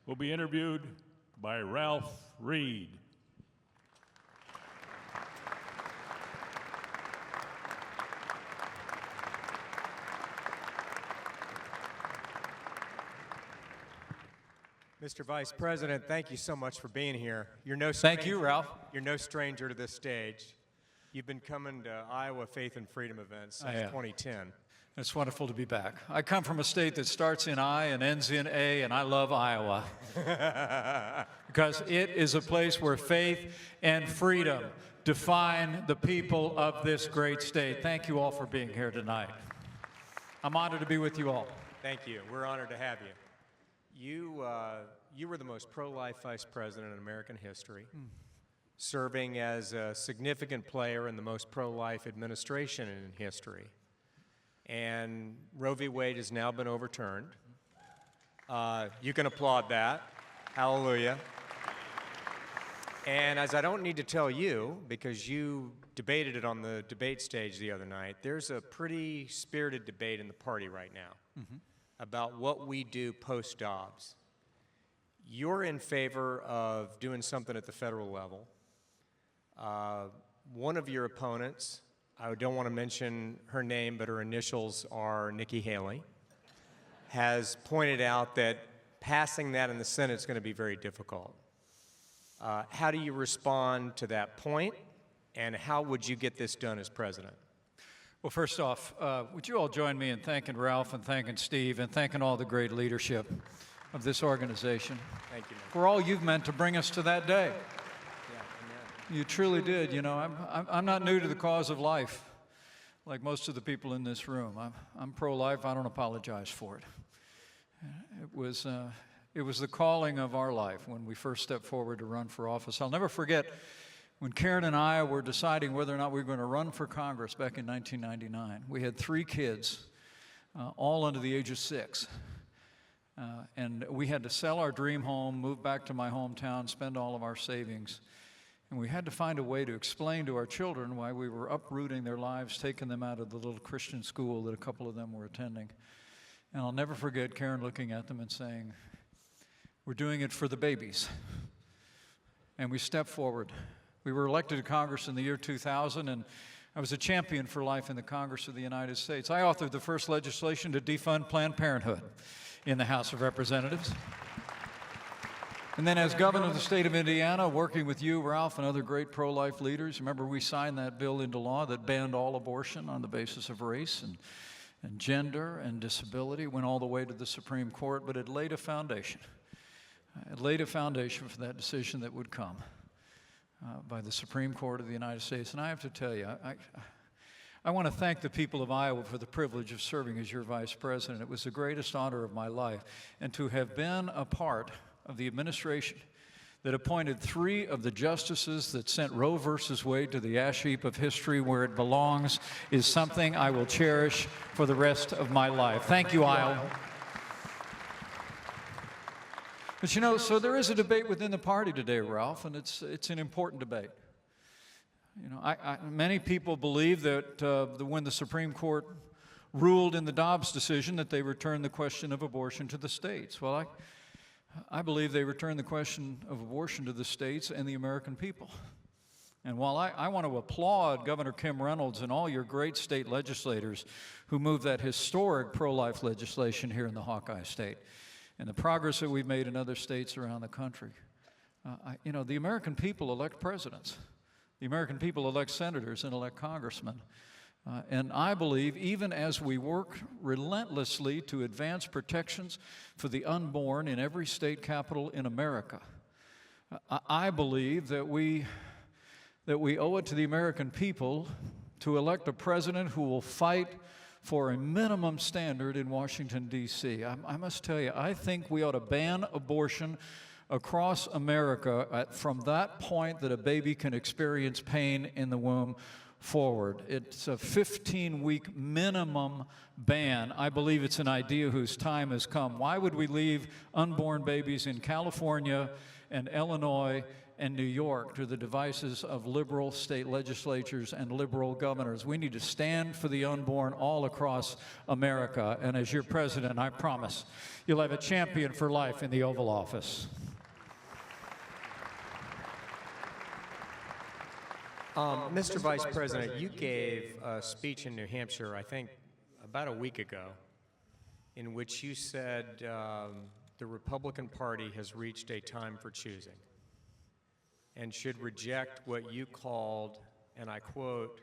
will be interviewed by Ralph Reed. Mr. Vice President, thank you so much for being here. Thank you, Ralph. You're no stranger to this stage. You've been coming to Iowa Faith and Freedom events since 2010. It's wonderful to be back. I come from a state that starts in I and ends in A, and I love Iowa. Because it is a place where faith and freedom define the people of this great state. Thank you all for being here tonight. I'm honored to be with you all. Thank you. We're honored to have you. You were the most pro-life vice president in American history, serving as a significant player in the most pro-life administration in history. And Roe v. Wade has now been overturned. You can applaud that. Hallelujah. And as I don't need to tell you, because you debated it on the debate stage the other night, there's a pretty spirited debate in the party right now about what we do post-Dobbs. You're in favor of doing something at the federal level. One of your opponents, I don't want to mention her name, but her initials are Nikki Haley, has pointed out that passing that in the Senate is going to be very difficult. How do you respond to that point, and how would you get this done as president? Well, first off, would you all join me in thanking Ralph and thanking Steve and thanking all the great leadership of this organization. Thank you, man. For all you've meant to bring us to that day. Yeah, amen. You truly did. You know, I'm not new to the cause of life, like most of the people in this room. I'm pro-life. I don't apologize for it. It was the calling of our life when we first stepped forward to run for office. I'll never forget when Karen and I were deciding whether or not we were going to run for Congress back in 1999. We had 3 kids, all under the age of 6. And we had to sell our dream home, move back to my hometown, spend all of our savings. And we had to find a way to explain to our children why we were uprooting their lives, taking them out of the little Christian school that a couple of them were attending. And I'll never forget Karen looking at them and saying, "We're doing it for the babies." And we stepped forward. We were elected to Congress in the year 2000, and I was a champion for life in the Congress of the United States. I authored the first legislation to defund Planned Parenthood in the House of Representatives. And then as governor of the state of Indiana, working with you, Ralph, and other great pro-life leaders, remember we signed that bill into law that banned all abortion on the basis of race and gender and disability, went all the way to the Supreme Court, but it laid a foundation. It laid a foundation for that decision that would come by the Supreme Court of the United States. And I have to tell you, I want to thank the people of Iowa for the privilege of serving as your vice president. It was the greatest honor of my life. And to have been a part of the administration that appointed 3 of the justices that sent Roe versus Wade to the ash heap of history where it belongs is something I will cherish for the rest of my life. Thank you, Iowa. But you know, so there is a debate within the party today, Ralph, and it's an important debate. You know, many people believe that when the Supreme Court ruled in the Dobbs decision that they returned the question of abortion to the states. Well, I believe they returned the question of abortion to the states and the American people. And while I want to applaud Governor Kim Reynolds and all your great state legislators who moved that historic pro-life legislation here in the Hawkeye State, and the progress that we've made in other states around the country, you know, the American people elect presidents. The American people elect senators and elect congressmen. And I believe, even as we work relentlessly to advance protections for the unborn in every state capital in America, I believe that we owe it to the American people to elect a president who will fight for a minimum standard in Washington, D.C. I must tell you, I think we ought to ban abortion across America from that point that a baby can experience pain in the womb forward. It's a 15-week minimum ban. I believe it's an idea whose time has come. Why would we leave unborn babies in California and Illinois and New York to the devices of liberal state legislatures and liberal governors. We need to stand for the unborn all across America. And as your president, I promise you'll have a champion for life in the Oval Office. Mr. Vice President, you gave a speech in New Hampshire, I think, about a week ago, in which you said the Republican Party has reached a time for choosing and should reject what you called, and I quote,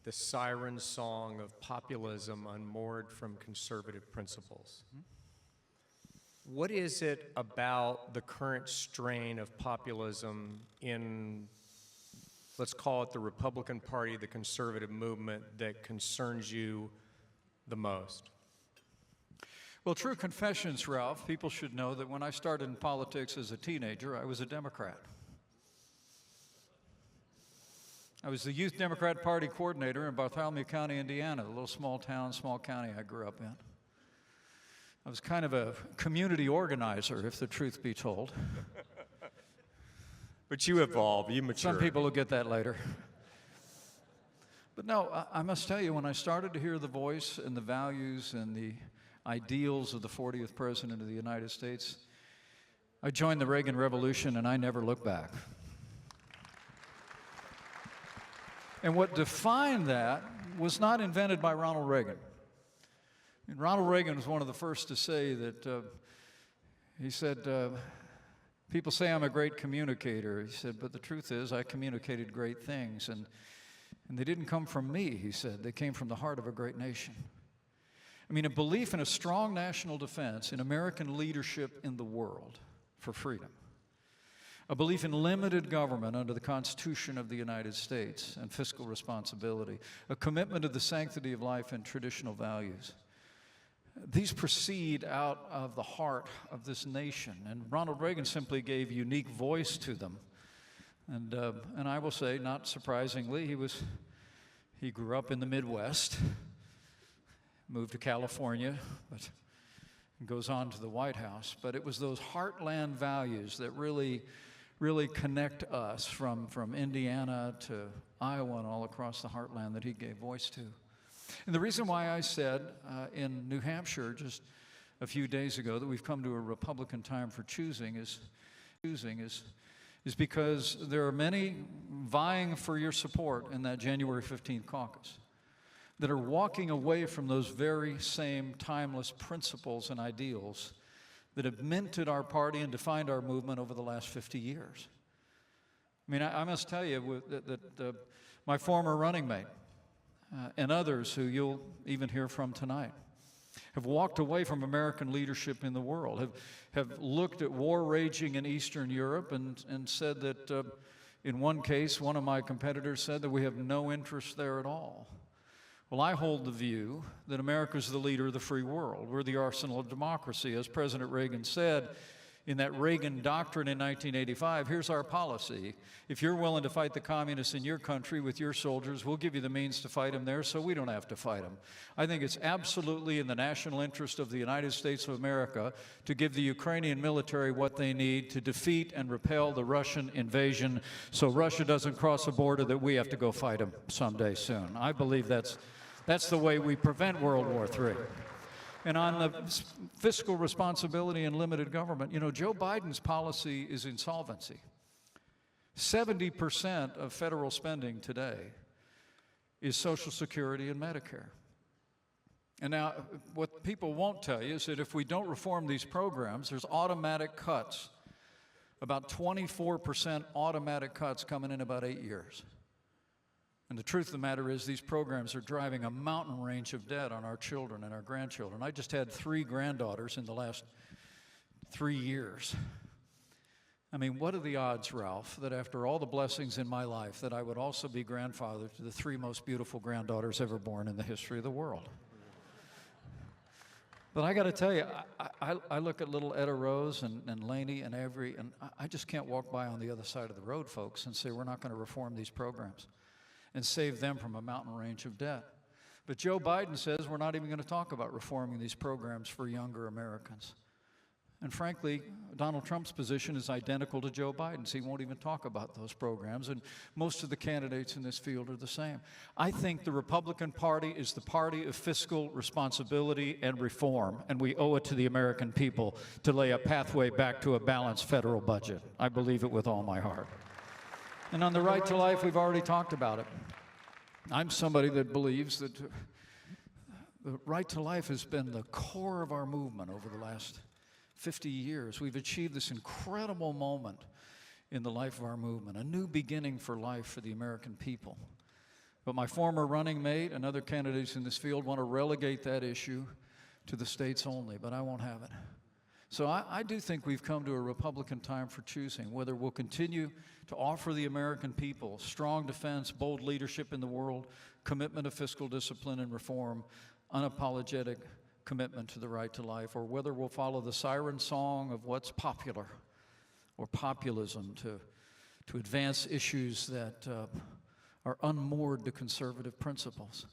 the siren song of populism unmoored from conservative principles. What is it about the current strain of populism in, let's call it the Republican Party, the conservative movement, that concerns you the most? Well, true confessions, Ralph. People should know that when I started in politics as a teenager, I was a Democrat. I was the Youth Democrat Party coordinator in Bartholomew County, Indiana, the little small town, small county I grew up in. I was kind of a community organizer, if the truth be told. But you evolve, you mature. Some people will get that later. But no, I must tell you, when I started to hear the voice and the values and the ideals of the 40th President of the United States, I joined the Reagan Revolution and I never looked back. And what defined that was not invented by Ronald Reagan. And Ronald Reagan was one of the first to say that, he said, people say I'm a great communicator. He said, but the truth is I communicated great things. And they didn't come from me, he said. They came from the heart of a great nation. I mean, a belief in a strong national defense, in American leadership in the world for freedom. A belief in limited government under the Constitution of the United States and fiscal responsibility. A commitment to the sanctity of life and traditional values. These proceed out of the heart of this nation, and Ronald Reagan simply gave unique voice to them. And I will say, not surprisingly, he grew up in the Midwest, moved to California, but goes on to the White House. But it was those heartland values that really connect us from Indiana to Iowa and all across the heartland that he gave voice to. And the reason why I said in New Hampshire just a few days ago that we've come to a Republican time for choosing is because there are many vying for your support in that January 15th caucus that are walking away from those very same timeless principles and ideals that have minted our party and defined our movement over the last 50 years. I mean, I must tell you that my former running mate and others who you'll even hear from tonight have walked away from American leadership in the world, have looked at war raging in Eastern Europe and said that in one case, one of my competitors said that we have no interest there at all. Well, I hold the view that America's the leader of the free world. We're the arsenal of democracy. As President Reagan said in that Reagan doctrine in 1985, here's our policy. If you're willing to fight the communists in your country with your soldiers, we'll give you the means to fight them there so we don't have to fight them. I think it's absolutely in the national interest of the United States of America to give the Ukrainian military what they need to defeat and repel the Russian invasion so Russia doesn't cross a border that we have to go fight them someday soon. I believe that's the way we prevent World War III. And on the fiscal responsibility and limited government, you know, Joe Biden's policy is insolvency. 70% of federal spending today is Social Security and Medicare. And now, what people won't tell you is that if we don't reform these programs, there's automatic cuts. About 24% automatic cuts coming in about 8 years. And the truth of the matter is these programs are driving a mountain range of debt on our children and our grandchildren. I just had 3 granddaughters in the last 3 years. I mean, what are the odds, Ralph, that after all the blessings in my life that I would also be grandfather to the 3 most beautiful granddaughters ever born in the history of the world? But I got to tell you, I look at little Etta Rose and Laney and Avery, and I just can't walk by on the other side of the road, folks, and say we're not going to reform these programs and save them from a mountain range of debt. But Joe Biden says we're not even going to talk about reforming these programs for younger Americans. And frankly, Donald Trump's position is identical to Joe Biden's. He won't even talk about those programs, and most of the candidates in this field are the same. I think the Republican Party is the party of fiscal responsibility and reform, and we owe it to the American people to lay a pathway back to a balanced federal budget. I believe it with all my heart. And on the right to life, we've already talked about it. I'm somebody that believes that the right to life has been the core of our movement over the last 50 years. We've achieved this incredible moment in the life of our movement, a new beginning for life for the American people. But my former running mate and other candidates in this field want to relegate that issue to the states only, but I won't have it. So I do think we've come to a Republican time for choosing whether we'll continue to offer the American people strong defense, bold leadership in the world, commitment to fiscal discipline and reform, unapologetic commitment to the right to life, or whether we'll follow the siren song of what's popular or populism to advance issues that are unmoored to conservative principles.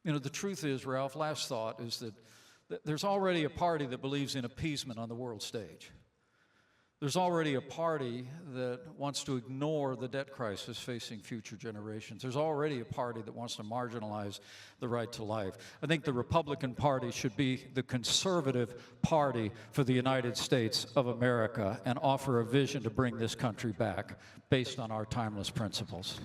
You know, the truth is, Ralph, last thought is that there's already a party that believes in appeasement on the world stage. There's already a party that wants to ignore the debt crisis facing future generations. There's already a party that wants to marginalize the right to life. I think the Republican Party should be the conservative party for the United States of America and offer a vision to bring this country back based on our timeless principles.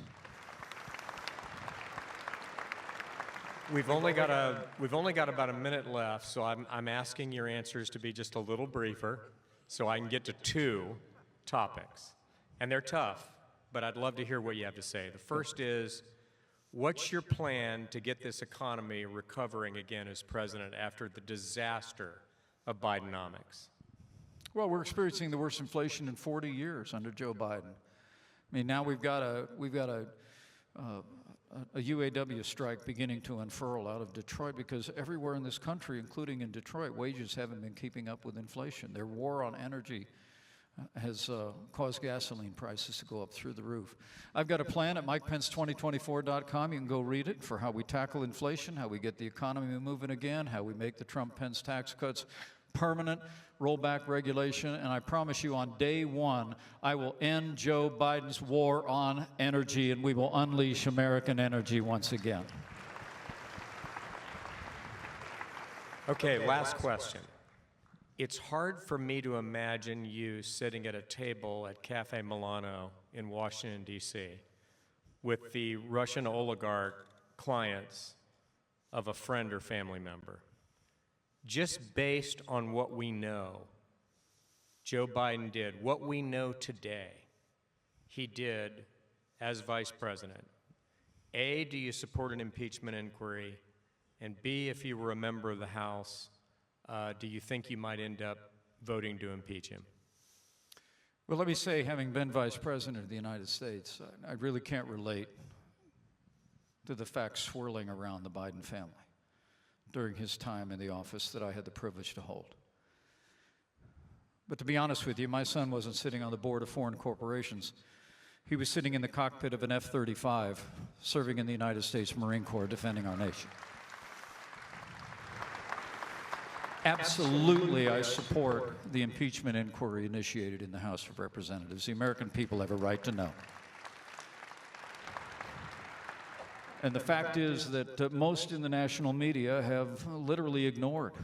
We've only got about a minute left, so I'm asking your answers to be just a little briefer, so I can get to two topics. And they're tough, but I'd love to hear what you have to say. The first is, what's your plan to get this economy recovering again as president after the disaster of Bidenomics? Well, we're experiencing the worst inflation in 40 years under Joe Biden. I mean, now we've got a UAW strike beginning to unfurl out of Detroit because everywhere in this country, including in Detroit, wages haven't been keeping up with inflation. Their war on energy has caused gasoline prices to go up through the roof. I've got a plan at MikePence2024.com. You can go read it for how we tackle inflation, how we get the economy moving again, how we make the Trump-Pence tax cuts permanent, roll back regulation, and I promise you on day one, I will end Joe Biden's war on energy, and we will unleash American energy once again. Okay, last question. It's hard for me to imagine you sitting at a table at Cafe Milano in Washington, D.C. with the Russian oligarch clients of a friend or family member. Just based on what we know, Joe Biden did, what we know today, he did as vice president. A, do you support an impeachment inquiry? And B, if you were a member of the House, do you think you might end up voting to impeach him? Well, let me say, having been vice president of the United States, I really can't relate to the facts swirling around the Biden family during his time in the office that I had the privilege to hold. But to be honest with you, my son wasn't sitting on the board of foreign corporations. He was sitting in the cockpit of an F-35, serving in the United States Marine Corps, defending our nation. Absolutely, I support the impeachment inquiry initiated in the House of Representatives. The American people have a right to know. And the fact is that most in the national media have literally ignored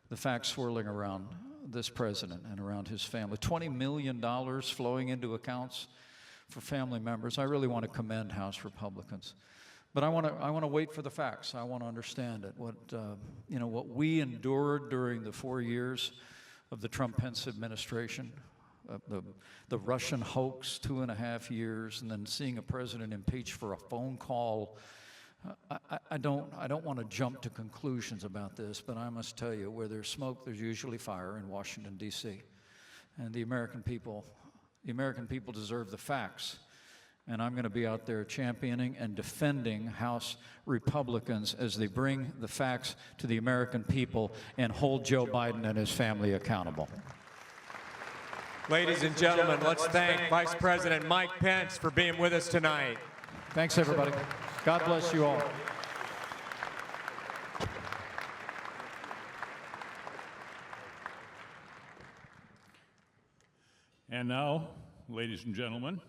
the facts swirling around this president and around his family. $20 million flowing into accounts for family members. I really want to commend House Republicans. But I want to wait for the facts. I want to understand it. What we endured during the 4 years of the Trump-Pence administration, the Russian hoax, 2.5 years, and then seeing a president impeached for a phone call. I don't want to jump to conclusions about this, but I must tell you, where there's smoke, there's usually fire in Washington, D.C. And the American people deserve the facts. And I'm going to be out there championing and defending House Republicans as they bring the facts to the American people and hold Joe Biden and his family accountable. Ladies and gentlemen, let's thank Vice President Mike Pence for being with us tonight. Thanks, everybody. God bless you all. And now, ladies and gentlemen,